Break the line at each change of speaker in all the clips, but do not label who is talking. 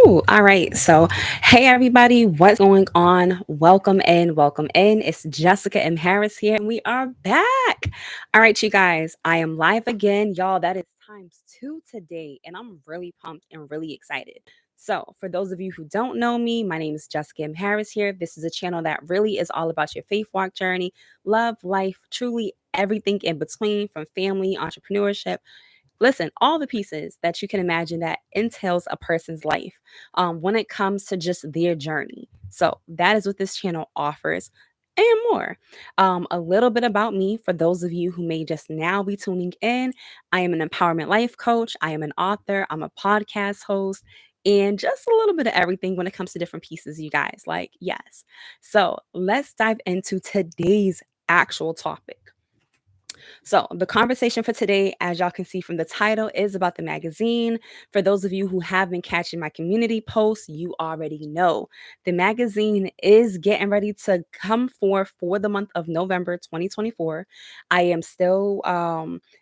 Woo! All right. So, hey everybody, what's going on? Welcome in, welcome in. It's Jessica M. Harris here, and we are back. All right, you guys, I am live again. Y'all, that is times two today, and I'm really pumped and really excited. So, for those of you who don't know me, my name is Jessica M. Harris here. This is a channel that really is all about your faith walk journey, love, life, truly everything in between from family, entrepreneurship. Listen, all the pieces that you can imagine that entails a person's life when it comes to just their journey. So, that is what this channel offers and more. A little bit about me for those of you who may just now be tuning in. I am an empowerment life coach, I am an author, I'm a podcast host. And just a little bit of everything when it comes to different pieces, you guys. Like, yes. So let's dive into today's actual topic. So, the conversation for today, as y'all can see from the title, is about the magazine. For those of you who have been catching my community posts, you already know the magazine is getting ready to come forth for the month of November 2024. I am still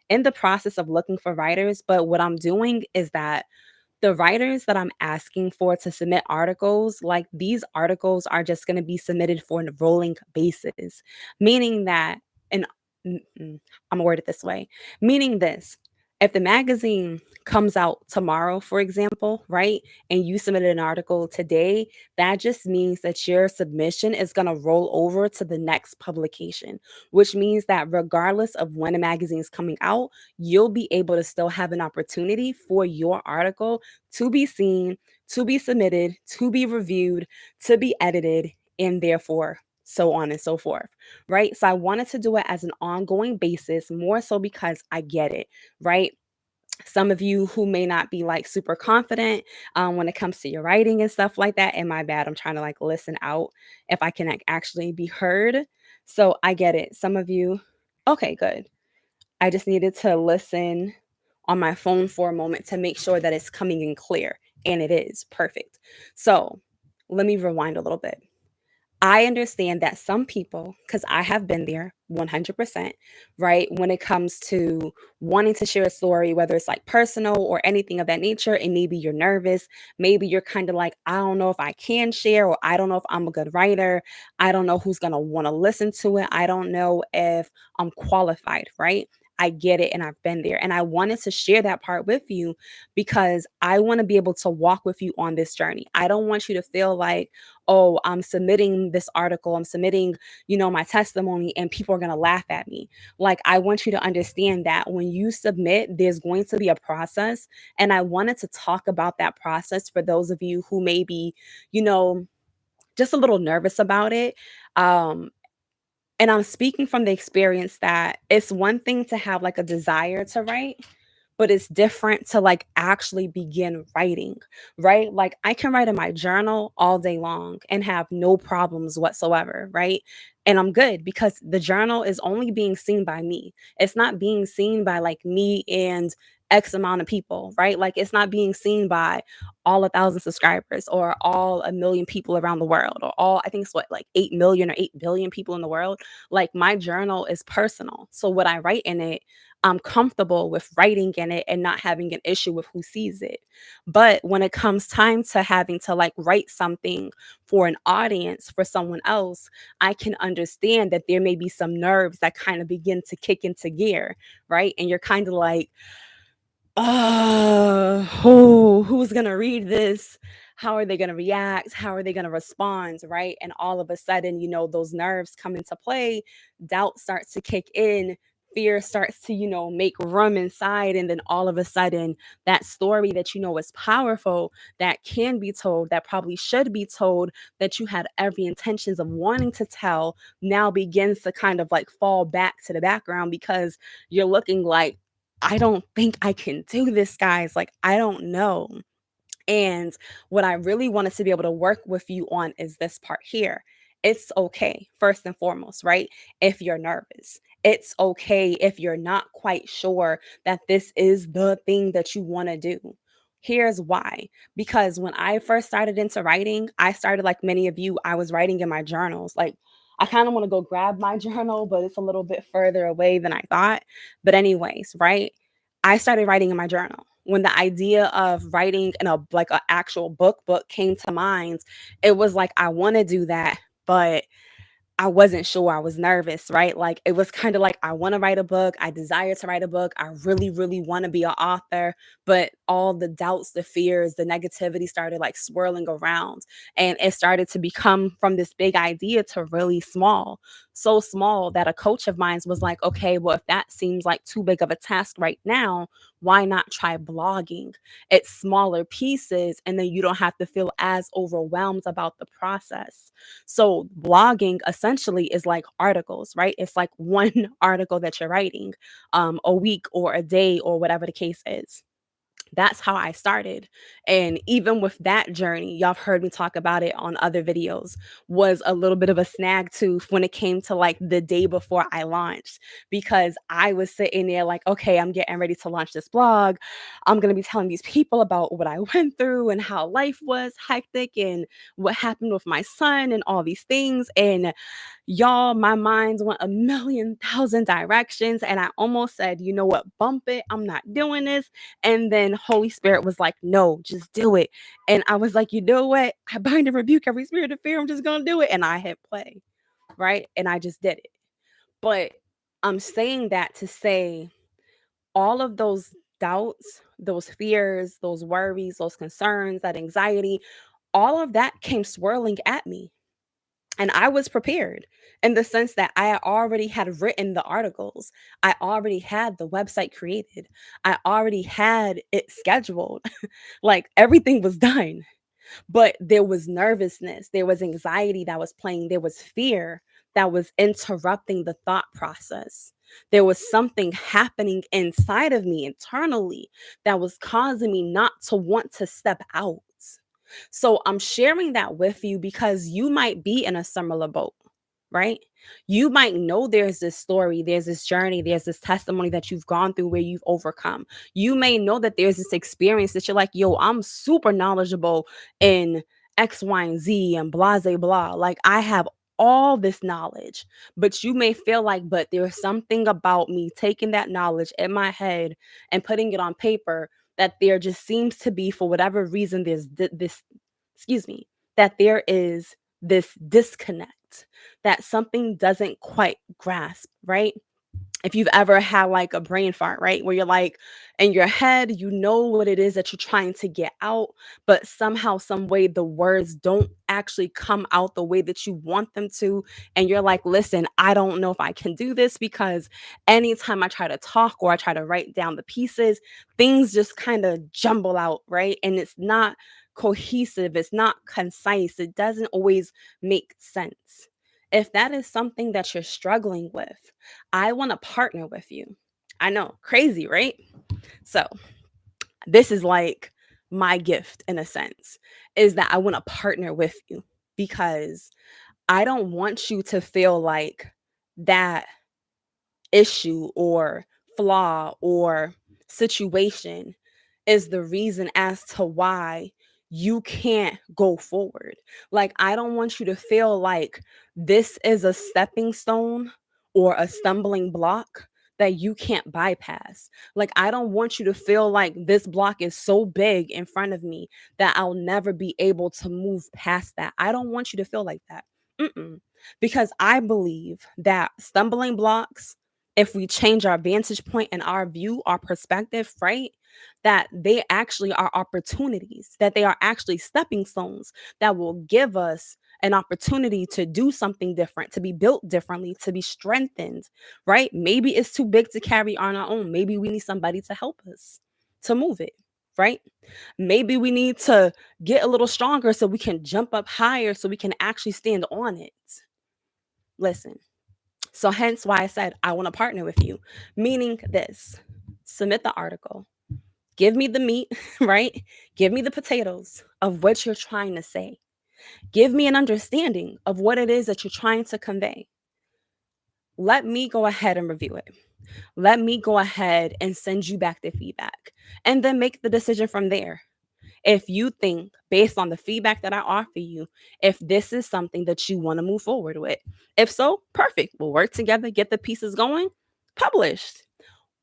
in the process of looking for writers, but what I'm doing is that the writers that I'm asking for to submit articles, like these articles are just going to be submitted for a rolling basis, meaning that, and mm, mm, I'm gonna word it this way, meaning this. If the magazine comes out tomorrow, for example, right, and you submitted an article today, that just means that your submission is going to roll over to the next publication, which means that regardless of when a magazine is coming out, you'll be able to still have an opportunity for your article to be seen, to be submitted, to be reviewed, to be edited, and therefore so on and so forth, right? So I wanted to do it as an ongoing basis, more so because I get it, right? Some of you who may not be like super confident when it comes to your writing and stuff like that. And my bad, I'm trying to like listen out if I can actually be heard. So I get it. Some of you, okay, good. I just needed to listen on my phone for a moment to make sure that it's coming in clear. And it is perfect. So let me rewind a little bit. I understand that some people, because I have been there 100%, right? When it comes to wanting to share a story, whether it's like personal or anything of that nature, and maybe you're nervous, maybe you're kind of like, I don't know if I can share, or I don't know if I'm a good writer. I don't know who's going to want to listen to it. I don't know if I'm qualified, right? I get it and I've been there. And I wanted to share that part with you because I want to be able to walk with you on this journey. I don't want you to feel like, oh, I'm submitting this article, I'm submitting, my testimony, and people are going to laugh at me. Like, I want you to understand that when you submit, there's going to be a process. And I wanted to talk about that process for those of you who may be, you know, just a little nervous about it. Um, and I'm speaking from the experience that it's one thing to have like a desire to write, but it's different to like actually begin writing, right? Like I can write in my journal all day long and have no problems whatsoever, right? And I'm good because the journal is only being seen by me. It's not being seen by like me and X amount of people, right? Like it's not being seen by all 1,000 subscribers or all 1 million people around the world or all, I think it's what, like 8 million or 8 billion people in the world. Like my journal is personal. So what I write in it, I'm comfortable with writing in it and not having an issue with who sees it. But when it comes time to having to like write something for an audience, for someone else, I can understand that there may be some nerves that kind of begin to kick into gear, right? And you're kind of like, who's going to read this? How are they going to react? How are they going to respond? Right. And all of a sudden, those nerves come into play. Doubt starts to kick in. Fear starts to, make room inside. And then all of a sudden, that story that you know is powerful, that can be told, that probably should be told, that you had every intentions of wanting to tell, now begins to kind of like fall back to the background because you're looking like, I don't think I can do this, guys. Like, I don't know. And what I really wanted to be able to work with you on is this part here. It's okay, first and foremost, right? If you're nervous, it's okay if you're not quite sure that this is the thing that you want to do. Here's why. Because when I first started into writing, I started like many of you, I was writing in my journals. Like, I kind of want to go grab my journal, but it's a little bit further away than I thought. But, anyways, right? I started writing in my journal. when the idea of writing in a like an actual book came to mind, it was like I want to do that, but I wasn't sure. I was nervous, right? Like it was kind of like I want to write a book. I desire to write a book. I really, really want to be an author. But all the doubts, the fears, the negativity started like swirling around. And it started to become from this big idea to really small. So small that a coach of mine was like, okay, well, if that seems like too big of a task right now, why not try blogging? It's smaller pieces, and then you don't have to feel as overwhelmed about the process. So blogging essentially is like articles, right? It's like one article that you're writing a week or a day or whatever the case is. That's how I started. And even with that journey, y'all have heard me talk about it on other videos, was a little bit of a snag tooth when it came to like the day before I launched, because I was sitting there like, okay, I'm getting ready to launch this blog. I'm going to be telling these people about what I went through and how life was hectic and what happened with my son and all these things. And y'all, my mind went a million thousand directions. And I almost said, you know what, bump it. I'm not doing this. And then Holy Spirit was like, no, just do it. And I was like, you know what? I bind and rebuke every spirit of fear. I'm just going to do it. And I hit play, right? And I just did it. But I'm saying that to say all of those doubts, those fears, those worries, those concerns, that anxiety, all of that came swirling at me. And I was prepared in the sense that I already had written the articles. I already had the website created. I already had it scheduled. Like everything was done. But there was nervousness, there was anxiety that was playing, there was fear that was interrupting the thought process. There was something happening inside of me internally that was causing me not to want to step out. So I'm sharing that with you because you might be in a similar boat, right? You might know there's this story, there's this journey, there's this testimony that you've gone through where you've overcome. You may know that there's this experience that you're like, yo, I'm super knowledgeable in X, Y, and Z and blah, blah, blah. Like I have all this knowledge, but you may feel like, but there's something about me taking that knowledge in my head and putting it on paper that there just seems to be, for whatever reason, there's this, excuse me, that there is this disconnect, that something doesn't quite grasp, right? If you've ever had like a brain fart, right? Where you're like in your head, you know what it is that you're trying to get out, but somehow, some way, the words don't actually come out the way that you want them to. And you're like, listen, I don't know if I can do this because anytime I try to talk or I try to write down the pieces, things just kind of jumble out, right? And it's not cohesive, it's not concise, it doesn't always make sense. If that is something that you're struggling with, I want to partner with you. I know, crazy, right? So, this is like my gift in a sense, is that I want to partner with you because I don't want you to feel like that issue or flaw or situation is the reason as to why you can't go forward. Like, I don't want you to feel like this is a stepping stone or a stumbling block that you can't bypass. Like, I don't want you to feel like this block is so big in front of me that I'll never be able to move past that. I don't want you to feel like that. Mm-mm. Because I believe that stumbling blocks, if we change our vantage point and our view, our perspective, right? That they actually are opportunities, that they are actually stepping stones that will give us an opportunity to do something different, to be built differently, to be strengthened, right? Maybe it's too big to carry on our own. Maybe we need somebody to help us to move it, right? Maybe we need to get a little stronger so we can jump up higher so we can actually stand on it. Listen, so hence why I said I want to partner with you, meaning this: submit the article, give me the meat, right? Give me the potatoes of what you're trying to say. Give me an understanding of what it is that you're trying to convey. Let me go ahead and review it. Let me go ahead and send you back the feedback and then make the decision from there. If you think, based on the feedback that I offer you, if this is something that you want to move forward with. If so, perfect. We'll work together, get the pieces going, published.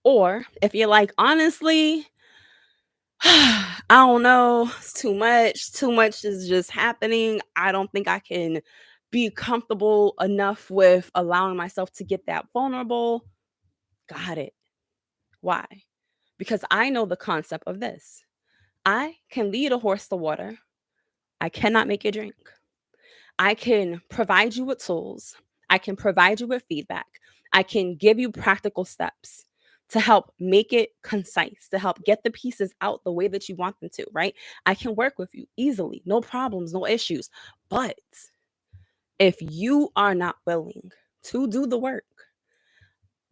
Or if you're like, honestly, I don't know. It's too much. Too much is just happening. I don't think I can be comfortable enough with allowing myself to get that vulnerable. Got it. Why? Because I know the concept of this. I can lead a horse to water. I cannot make it drink. I can provide you with tools. I can provide you with feedback. I can give you practical steps to help make it concise, to help get the pieces out the way that you want them to, right? I can work with you easily, no problems, no issues. But if you are not willing to do the work,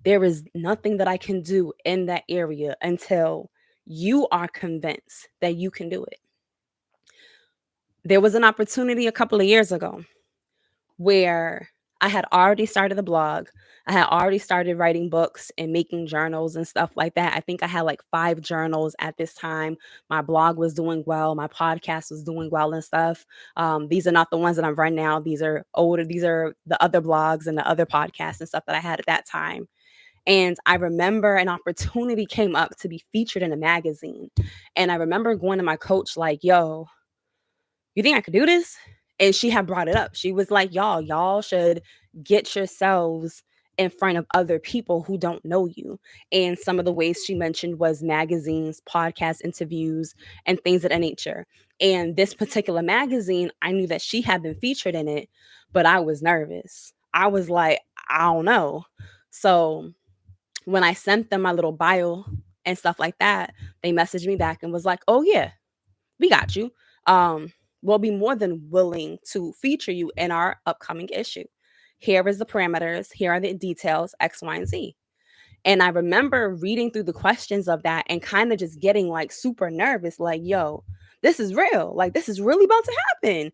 there is nothing that I can do in that area until you are convinced that you can do it. There was an opportunity a couple of years ago where I had already started the blog. I had already started writing books and making journals and stuff like that. I think I had like 5 journals at this time. My blog was doing well, my podcast was doing well and stuff. These are not the ones that I'm running now. These are older. These are the other blogs and the other podcasts and stuff that I had at that time. And I remember an opportunity came up to be featured in a magazine. And I remember going to my coach like, "Yo, you think I could do this?" And she had brought it up. She was like, y'all should get yourselves in front of other people who don't know you. And some of the ways she mentioned was magazines, podcast interviews, and things of that nature. And this particular magazine, I knew that she had been featured in it, but I was nervous. I was like, I don't know. So when I sent them my little bio and stuff like that, they messaged me back and was like, "Oh yeah, we got you. Um, we'll be more than willing to feature you in our upcoming issue. Here is the parameters, here are the details, X, Y, and Z." And I remember reading through the questions of that and kind of just getting like super nervous, like, yo, this is real. Like, this is really about to happen.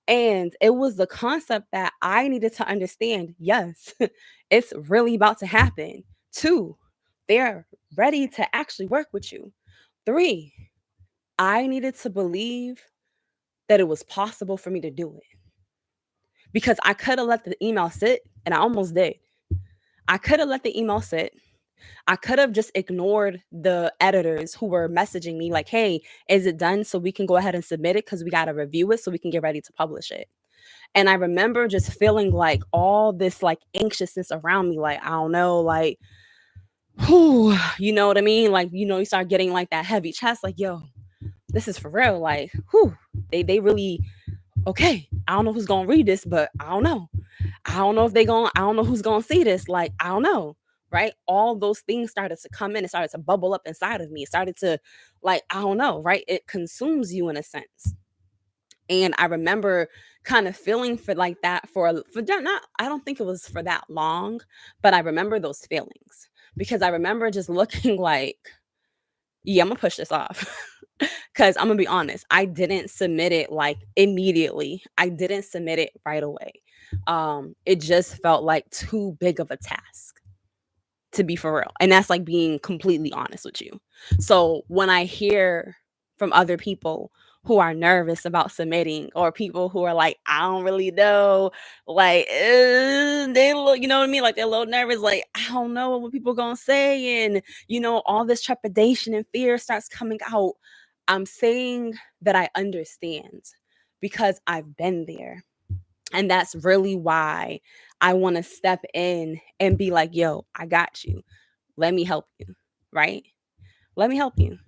And it was the concept that I needed to understand. Yes, it's really about to happen. Two, they're ready to actually work with you. Three, I needed to believe that it was possible for me to do it because I could have let the email sit, and I almost did. I could have let the email sit. I could have just ignored the editors who were messaging me like, "Hey, is it done so we can go ahead and submit it because we got to review it so we can get ready to publish it." And I remember just feeling like all this like anxiousness around me, like, I don't know, like, whew, you know what I mean? Like, you start getting like that heavy chest, like, yo, this is for real. Like, whew, they really okay. I don't know who's gonna read this, but I don't know. I don't know if they going I don't know who's gonna see this. Like, I don't know. Right. All those things started to come in. It started to bubble up inside of me. It started to like, I don't know, right? It consumes you in a sense. And I remember kind of feeling for like that for not I don't think it was for that long, but I remember those feelings because I remember just looking like, yeah, I'm gonna push this off. Cause I'm gonna be honest, I didn't submit it like immediately. I didn't submit it right away. It just felt like too big of a task to be for real. And that's like being completely honest with you. So when I hear from other people who are nervous about submitting or people who are like, I don't really know, like they look, you know what I mean? Like they're a little nervous, like, I don't know what people gonna say. And all this trepidation and fear starts coming out. I'm saying that I understand because I've been there. And that's really why I want to step in and be like, yo, I got you. Let me help you. Right? Let me help you.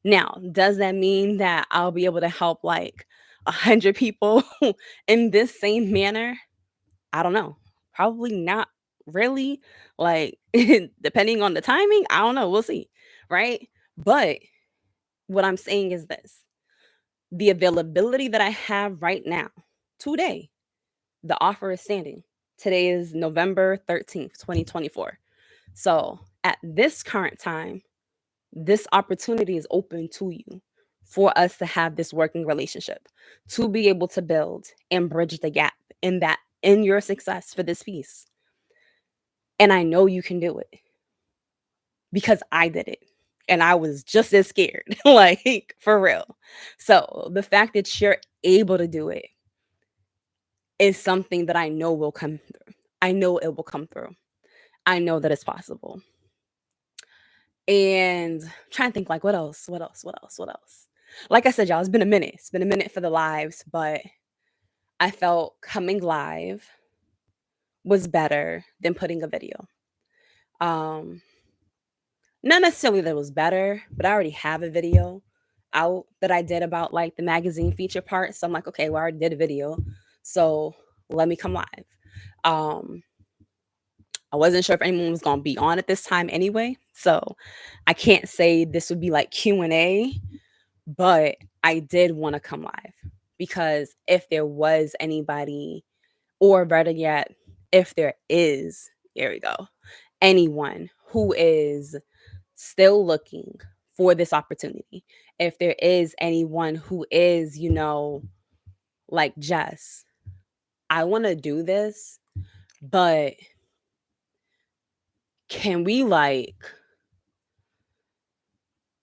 Now, does that mean that I'll be able to help like 100 people in this same manner? I don't know. Probably not really. Like, depending on the timing, I don't know. We'll see. Right? But what I'm saying is this: the availability that I have right now, today, the offer is standing. Today is November 13th, 2024. So at this current time, this opportunity is open to you for us to have this working relationship, to be able to build and bridge the gap in your success for this piece. And I know you can do it because I did it. And I was just as scared, like for real. So the fact that you're able to do it is something that I know will come through. I know it will come through. I know that it's possible. And trying to think like what else? Like I said, y'all, it's been a minute. It's been a minute for the lives, but I felt coming live was better than putting a video. Um, Not necessarily that it was better, but I already have a video out that I did about like the magazine feature part. So I'm like, okay, well, I already did a video. So let me come live. Um, I wasn't sure if anyone was gonna be on at this time anyway. So I can't say this would be like Q&A, but I did want to come live because if there was anybody, or better yet, if there is, there we go, anyone who is still looking for this opportunity, if there is anyone who is, like, Jess, I want to do this, but can we like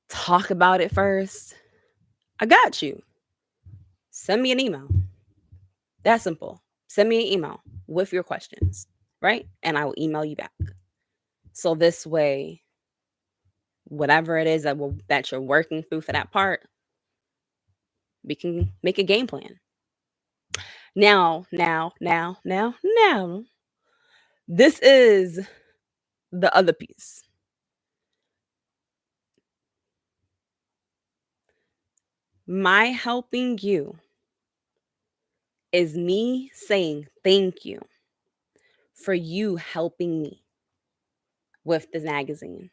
talk about it first? I got you. Send me an email. That's simple. Send me an email with your questions, right? And I will email you back. So this way, whatever it is that you're working through for that part, we can make a game plan. Now, this is the other piece. My helping you is me saying thank you for you helping me with the magazine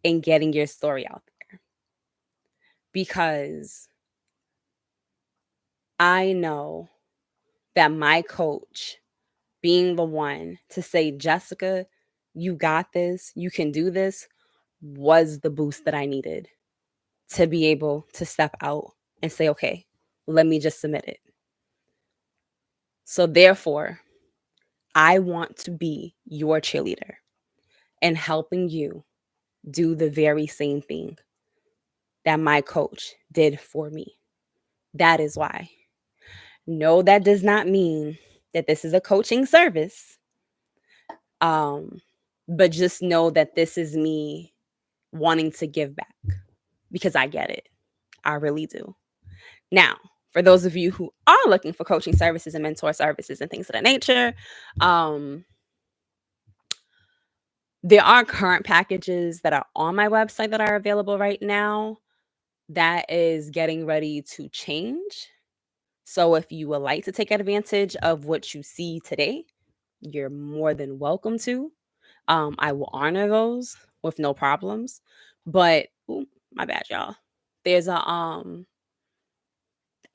and getting your story out there. Because I know that my coach being the one to say, Jessica, you got this, you can do this, was the boost that I needed to be able to step out and say, okay, let me just submit it. So therefore, I want to be your cheerleader and helping you do the very same thing that my coach did for me. That is why. No, that does not mean that this is a coaching service. But just know that this is me wanting to give back because I get it. I really do. Now, for those of you who are looking for coaching services and mentor services and things of that nature, there are current packages that are on my website that are available right now that is getting ready to change. So if you would like to take advantage of what you see today, you're more than welcome to. I will honor those with no problems. But ooh, my bad, y'all. There's a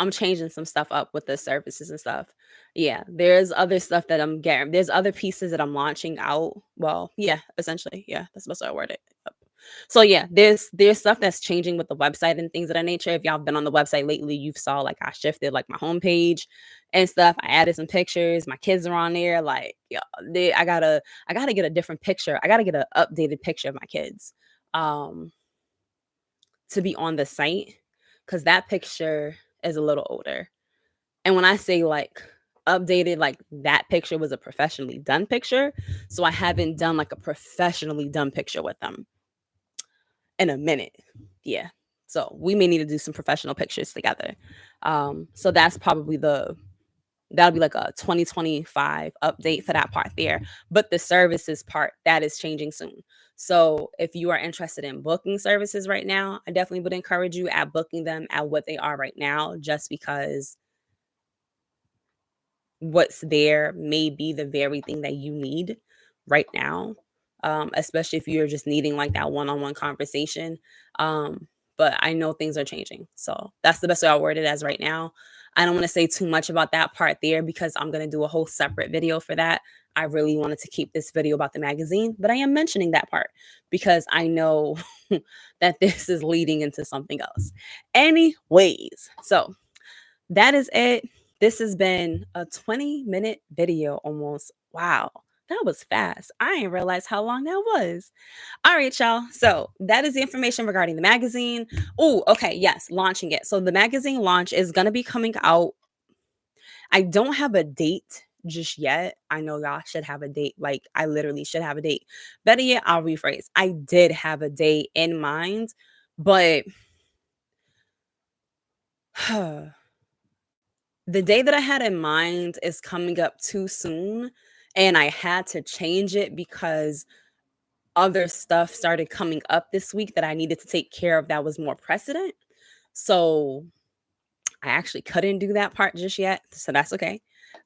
I'm changing some stuff up with the services and stuff. Yeah, there's other stuff that I'm getting. There's other pieces that I'm launching out. Well, yeah, essentially, yeah, that's the best way I word it. Yep. So yeah, there's stuff that's changing with the website and things of that nature. If y'all been on the website lately, you've saw like I shifted like my homepage and stuff. I added some pictures. My kids are on there. Like, yeah, I gotta get a different picture. I gotta get an updated picture of my kids to be on the site because that picture is a little older. And when I say like updated, like that picture was a professionally done picture. So I haven't done like a professionally done picture with them in a minute. Yeah. So we may need to do some professional pictures together. So that's probably that'll be like a 2025 update for that part there. But the services part, that is changing soon. So if you are interested in booking services right now, I definitely would encourage you at booking them at what they are right now, just because what's there may be the very thing that you need right now, especially if you're just needing like that one-on-one conversation. But I know things are changing, so that's the best way I'll word it as right now. I don't want to say too much about that part there because I'm going to do a whole separate video for that. I really wanted to keep this video about the magazine, but I am mentioning that part because I know that this is leading into something else. Anyways, so that is it. This has been a 20-minute video almost. Wow, that was fast. I didn't realize how long that was. All right, y'all. So that is the information regarding the magazine. Oh, okay. Yes, launching it. So the magazine launch is going to be coming out. I don't have a date just yet. I know y'all should have a date. Like, I literally should have a date. Better yet, I'll rephrase. I did have a date in mind, but the day that I had in mind is coming up too soon. And I had to change it because other stuff started coming up this week that I needed to take care of that was more precedent. So I actually couldn't do that part just yet, so that's okay.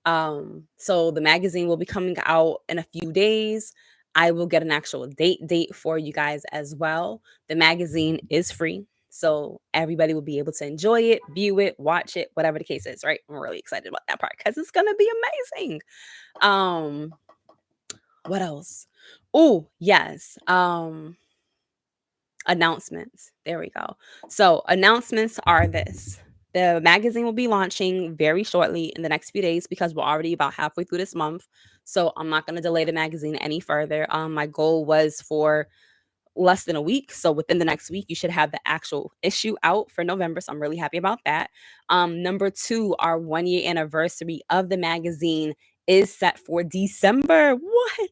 So the magazine will be coming out in a few days. I will get an actual date for you guys as well. The magazine is free, so everybody will be able to enjoy it, view it, watch it, whatever the case is, right? I'm really excited about that part because it's gonna be amazing. Um, what else? Oh, yes. Announcements. There we go. So, announcements are this. The magazine will be launching very shortly in the next few days because we're already about halfway through this month. So, I'm not going to delay the magazine any further. My goal was for less than a week. So within the next week, you should have the actual issue out for November. So I'm really happy about that. Number two, our 1 year anniversary of the magazine is set for December. What?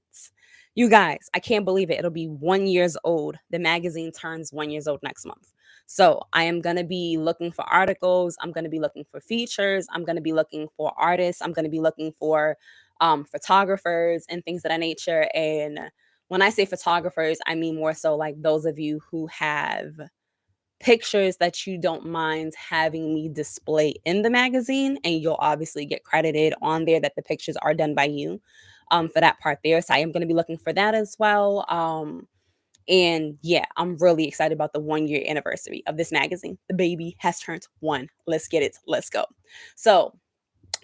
You guys, I can't believe it. It'll be 1 years old. The magazine turns 1 years old next month. So I am going to be looking for articles. I'm going to be looking for features. I'm going to be looking for artists. I'm going to be looking for photographers and things of that nature. And when I say photographers, I mean more so like those of you who have pictures that you don't mind having me display in the magazine, and you'll obviously get credited on there that the pictures are done by you for that part there. So I am going to be looking for that as well. And yeah, I'm really excited about the 1 year anniversary of this magazine. The baby has turned one. Let's get it. Let's go. So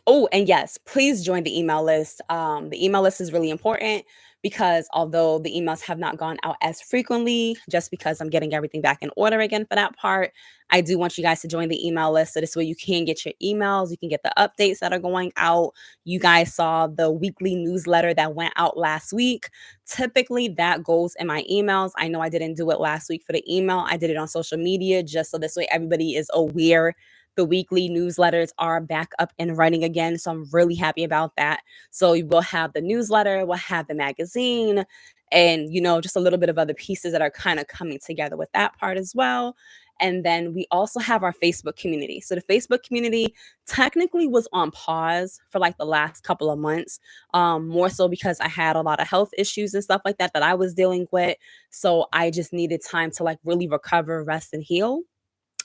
oh, and yes, please join the email list. The email list is really important because although the emails have not gone out as frequently, just because I'm getting everything back in order again for that part, I do want you guys to join the email list so this way you can get your emails, you can get the updates that are going out. You guys saw the weekly newsletter that went out last week. Typically, that goes in my emails. I know I didn't do it last week for the email, I did it on social media just so this way everybody is aware the weekly newsletters are back up and running again. So I'm really happy about that. So we'll have the newsletter, we'll have the magazine, and just a little bit of other pieces that are kind of coming together with that part as well. And then we also have our Facebook community. So the Facebook community technically was on pause for like the last couple of months, more so because I had a lot of health issues and stuff like that that I was dealing with. So I just needed time to like really recover, rest, and heal.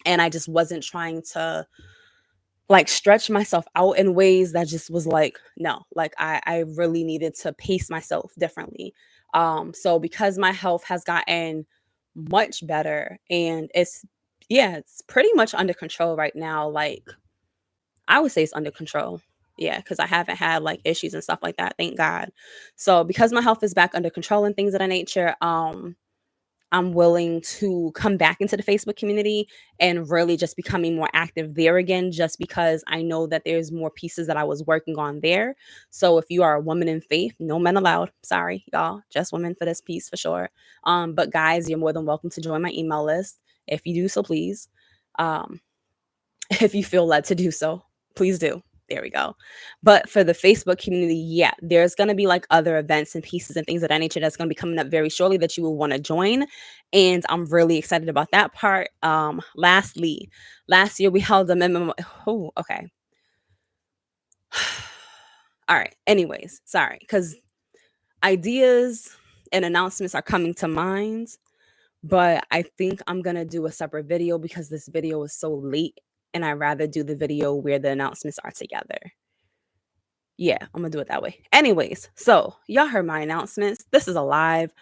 And I just wasn't trying to like stretch myself out in ways that just was like, no, like I really needed to pace myself differently. So because my health has gotten much better and it's pretty much under control right now. Like I would say it's under control. Yeah, because I haven't had like issues and stuff like that, thank God. So because my health is back under control and things of that nature, I'm willing to come back into the Facebook community and really just becoming more active there again, just because I know that there's more pieces that I was working on there. So if you are a woman in faith, no men allowed. Sorry, y'all, just women for this piece for sure. But guys, you're more than welcome to join my email list. If you do so, please. Um, if you feel led to do so, please do. There we go. But for the Facebook community, yeah, there's going to be like other events and pieces and things of that nature that's going to be coming up very shortly that you will want to join. And I'm really excited about that part. Lastly, last year we held a memo. Oh, okay. All right. Anyways, sorry, because ideas and announcements are coming to mind, but I think I'm going to do a separate video because this video is so late and I'd rather do the video where the announcements are together. Yeah, I'm gonna do it that way. Anyways, so y'all heard my announcements. This is a live.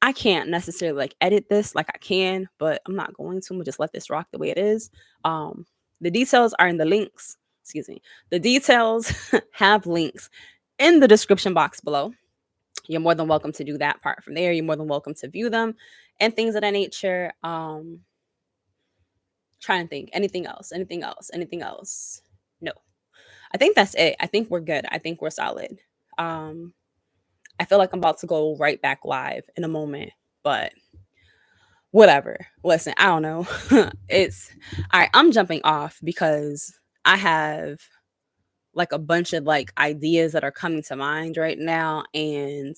I can't necessarily like edit this like I can, but I'm not going to. I'm gonna just let this rock the way it is. The details are in the links. Excuse me. The details have links in the description box below. You're more than welcome to do that part from there. You're more than welcome to view them and things of that nature. Try and think. Anything else? Anything else? Anything else? No. I think that's it. I think we're good. I think we're solid. Um, I feel like I'm about to go right back live in a moment, but whatever. Listen, I don't know. It's all right. I'm jumping off because I have like a bunch of like ideas that are coming to mind right now, and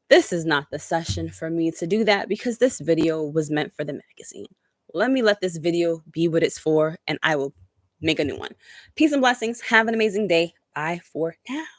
this is not the session for me to do that because this video was meant for the magazine. Let me let this video be what it's for, and I will make a new one. Peace and blessings. Have an amazing day. Bye for now.